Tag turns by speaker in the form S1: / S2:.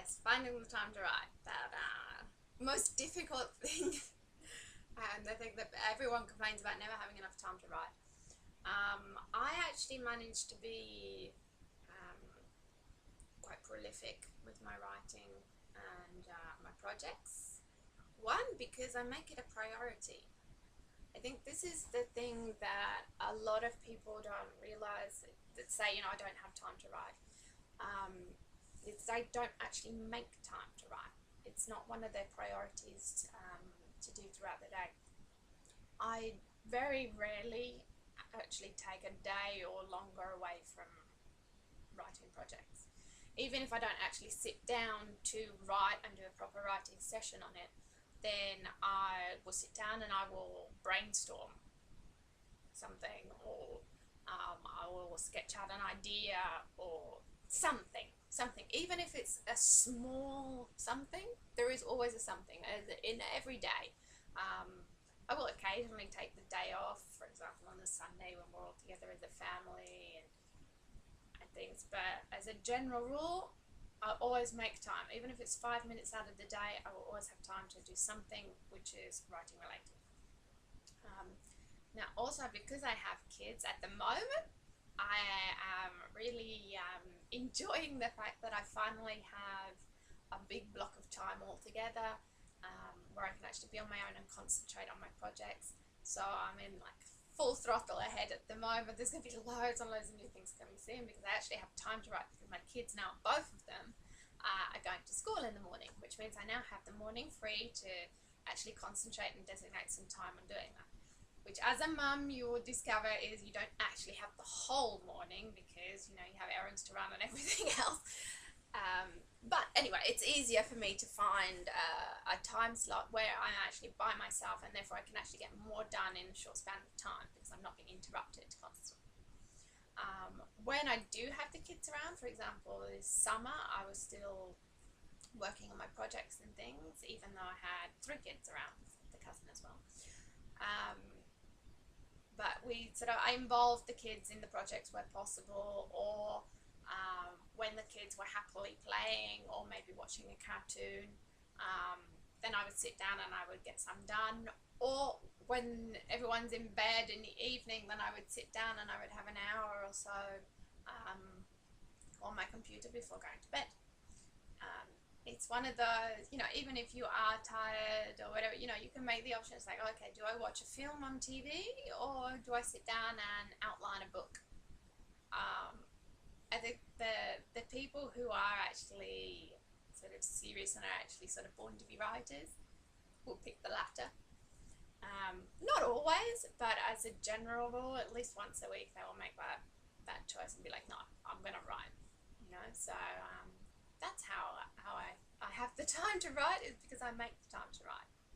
S1: Yes, finding the time to write. That most difficult thing, and I think that everyone complains about never having enough time to write. I actually managed to be quite prolific with my writing and my projects. One, because I make it a priority. I think this is the thing that a lot of people don't realize, that say, I don't have time to write. It's they don't actually make time to write. It's not one of their priorities to do throughout the day. I very rarely actually take a day or longer away from writing projects. Even if I don't actually sit down to write and do a proper writing session on it, then I will sit down and I will brainstorm something, or I will sketch out an idea or something. Even if it's a small something, there is always a something in every day. I will occasionally take the day off, for example on a Sunday when we're all together as a family and things, but as a general rule, I always make time. Even if it's 5 minutes out of the day, I will always have time to do something which is writing related. Now also, because I have kids at the moment, I am really enjoying the fact that I finally have a big block of time all together, where I can actually be on my own and concentrate on my projects. So I'm in like full throttle ahead at the moment. There's going to be loads and loads of new things coming soon, because I actually have time to write, because my kids now, both of them, are going to school in the morning, which means I now have the morning free to actually concentrate and designate some time on doing that. Which, as a mum, you will discover is you don't actually have the whole morning, because you have errands to run and everything else. But anyway, it's easier for me to find a time slot where I'm actually by myself, and therefore I can actually get more done in a short span of time, because I'm not being interrupted constantly. When I do have the kids around, for example this summer, I was still working on my projects and things, even though I had 3 kids around, the cousin as well. But I involved the kids in the projects where possible, or when the kids were happily playing or maybe watching a cartoon, then I would sit down and I would get some done. Or when everyone's in bed in the evening, then I would sit down and I would have an hour or so on my computer before going to bed. It's one of those, even if you are tired or whatever, you can make the options like, okay, do I watch a film on TV, or do I sit down and outline a book? I think the people who are actually sort of serious and are actually sort of born to be writers will pick the latter. Not always, but as a general rule, at least once a week they will make that choice and be like, no, I'm going to write. So that's how I have the time to write, is because I make the time to write.